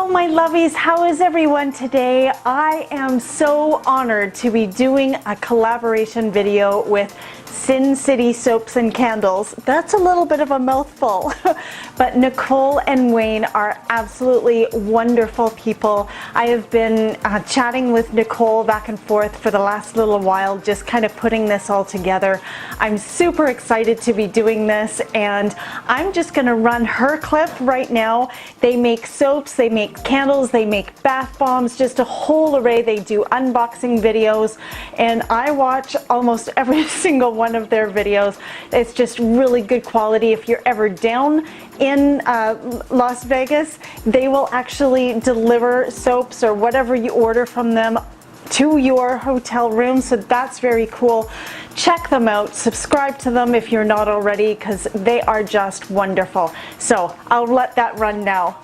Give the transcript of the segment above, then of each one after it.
Hello my lovies, how is everyone today? I am so honored to be doing a collaboration video with Sin City Soaps and Candles. That's a little bit of a mouthful, but Nicole and Wayne are absolutely wonderful people. I have been chatting with Nicole back and forth for the last little while, just kind of putting this all together. I'm super excited to be doing this, and I'm just gonna run her clip right now. They make soaps, they make candles, they make bath bombs, just a whole array. They do unboxing videos, and I watch almost every single one of their videos. It's just really good quality. If you're ever down in Las Vegas, they will actually deliver soaps or whatever you order from them to your hotel room, so that's very cool. Check them out, subscribe to them if you're not already, because they are just wonderful. So I'll let that run now.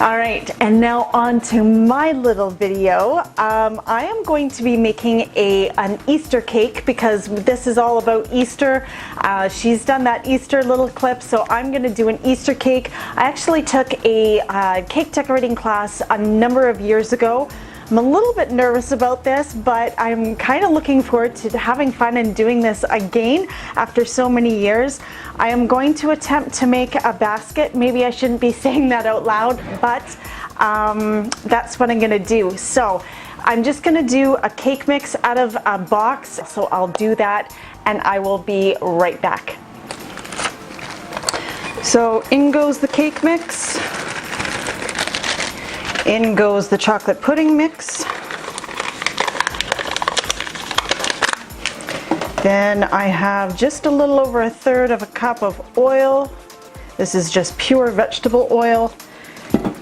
Alright, and now on to my little video. I am going to be making an Easter cake because this is all about Easter. She's done that Easter little clip, so I'm going to do an Easter cake. I actually took a cake decorating class a number of years ago. I'm a little bit nervous about this, but I'm kind of looking forward to having fun and doing this again after so many years. I am going to attempt to make a basket. Maybe I shouldn't be saying that out loud, but that's what I'm gonna do. So I'm just gonna do a cake mix out of a box. So I'll do that and I will be right back. So in goes the cake mix. In goes the chocolate pudding mix. Then I have just a little over 1/3 of a cup of oil. This is just pure vegetable oil.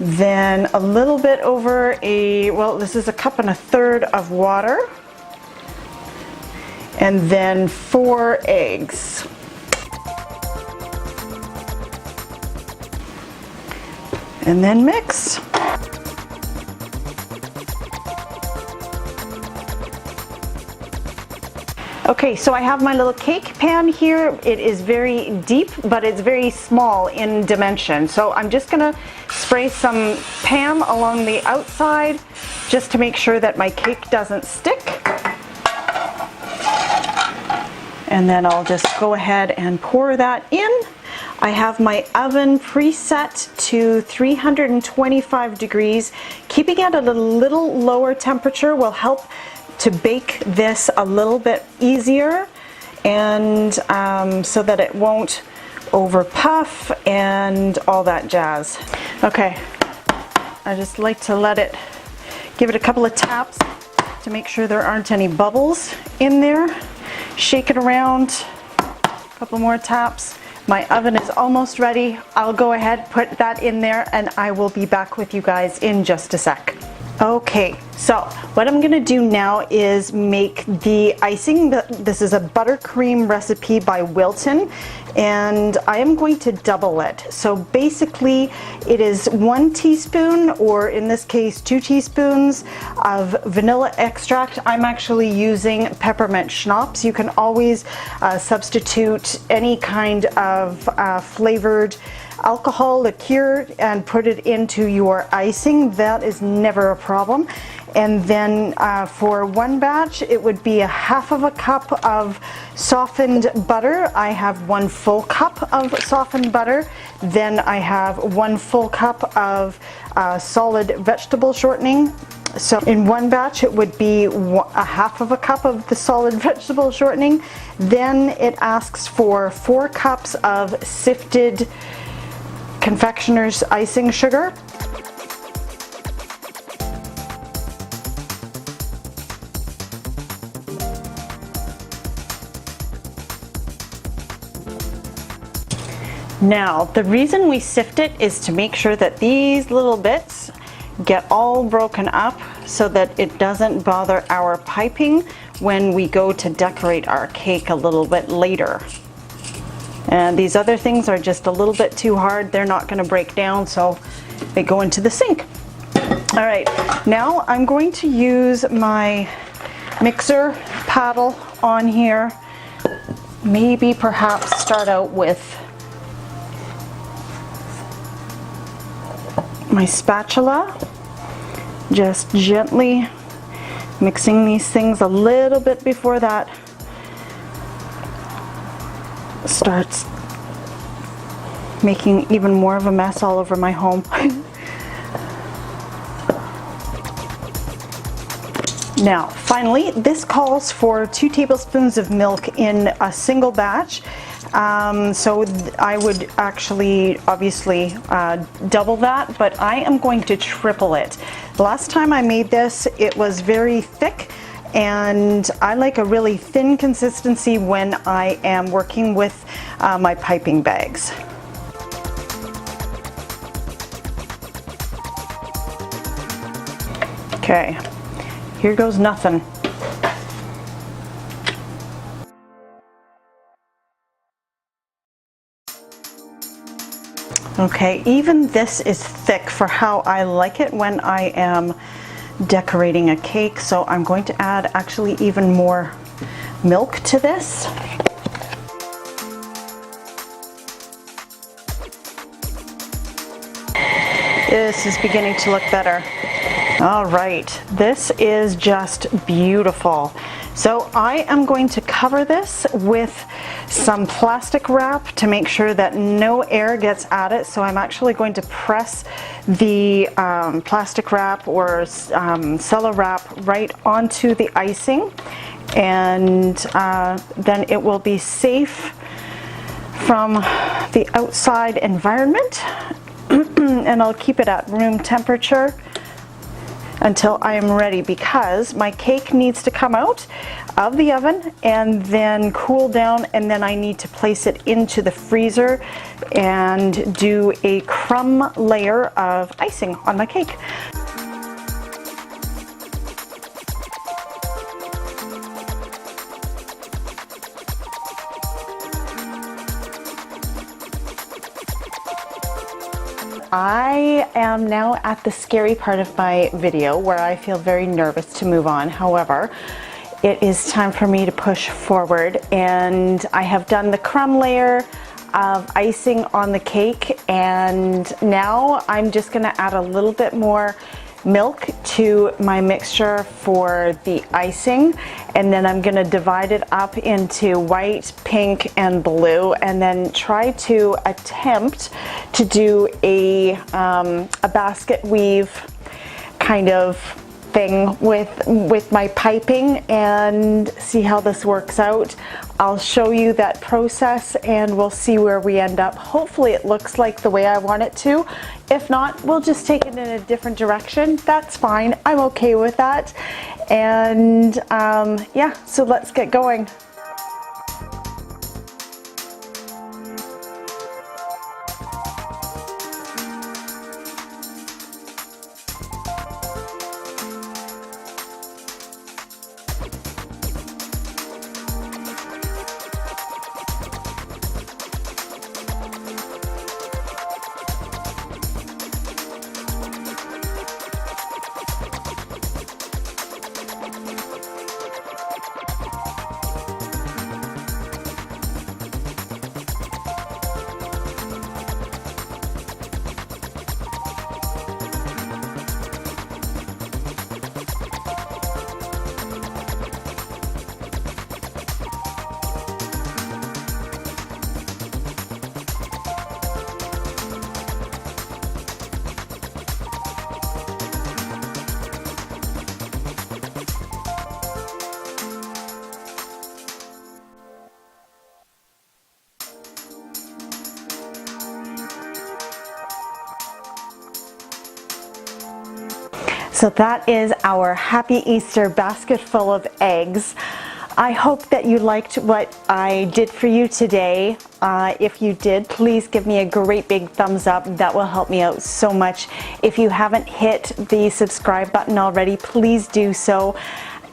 Then a little bit over this is 1 1/4 cups of water. And then 4 eggs. And then mix. Okay, so I have my little cake pan here. It is very deep, but it's very small in dimension. So I'm just gonna spray some Pam along the outside just to make sure that my cake doesn't stick. And then I'll just go ahead and pour that in. I have my oven preset to 325 degrees. Keeping it at a little lower temperature will help to bake this a little bit easier, and so that it won't over puff and all that jazz. Okay, I just like to give it a couple of taps to make sure there aren't any bubbles in there. Shake it around, a couple more taps. My oven is almost ready. I'll go ahead, put that in there, and I will be back with you guys in just a sec. Okay, so what I'm gonna do now is make the icing. This is a buttercream recipe by Wilton, and I am going to double it. So basically it is 1 teaspoon, or in this case 2 teaspoons of vanilla extract. I'm actually using peppermint schnapps. You can always substitute any kind of flavored alcohol, liqueur, and put it into your icing. That is never a problem. And then for one batch, it would be 1/2 cup of softened butter. I have 1 full cup of softened butter. Then I have 1 full cup of solid vegetable shortening. So in one batch, it would be 1/2 cup of the solid vegetable shortening. Then it asks for 4 cups of sifted confectioner's icing sugar. Now, the reason we sift it is to make sure that these little bits get all broken up so that it doesn't bother our piping when we go to decorate our cake a little bit later. And these other things are just a little bit too hard. They're not going to break down, so they go into the sink. All right, now I'm going to use my mixer paddle on here. Maybe perhaps start out with my spatula, just gently mixing these things a little bit before that starts making even more of a mess all over my home. Now, finally, this calls for 2 tablespoons of milk in a single batch. So I would actually obviously double that, but I am going to triple it. The last time I made this, it was very thick, and I like a really thin consistency when I am working with my piping bags. Okay, here goes nothing. Okay, even this is thick for how I like it when I am decorating a cake, so I'm going to add actually even more milk to this. This is beginning to look better. All right, this is just beautiful. So I am going to cover this with some plastic wrap to make sure that no air gets at it. So I'm actually going to press the plastic wrap or cello wrap right onto the icing, and then it will be safe from the outside environment. And I'll keep it at room temperature until I am ready, because my cake needs to come out of the oven and then cool down, and then I need to place it into the freezer and do a crumb layer of icing on my cake. I am now at the scary part of my video where I feel very nervous to move on. However, it is time for me to push forward, and I have done the crumb layer of icing on the cake, and now I'm just going to add a little bit more milk to my mixture for the icing, and then I'm going to divide it up into white, pink, and blue, and then try to attempt to do a basket weave kind of thing with my piping and see how this works out. I'll show you that process and we'll see where we end up. Hopefully it looks like the way I want it to. If not, we'll just take it in a different direction. That's fine. I'm okay with that. And yeah, so let's get going. So that is our Happy Easter basket full of eggs. I hope that you liked what I did for you today. If you did, please give me a great big thumbs up. That will help me out so much. If you haven't hit the subscribe button already, please do so.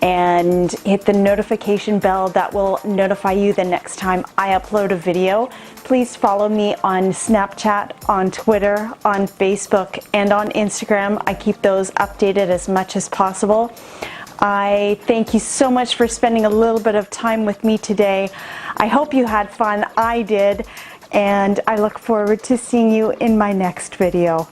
And hit the notification bell that will notify you the next time I upload a video. Please follow me on Snapchat, on Twitter, on Facebook, and on Instagram. I keep those updated as much as possible. I thank you so much for spending a little bit of time with me today. I hope you had fun. I did, and I look forward to seeing you in my next video.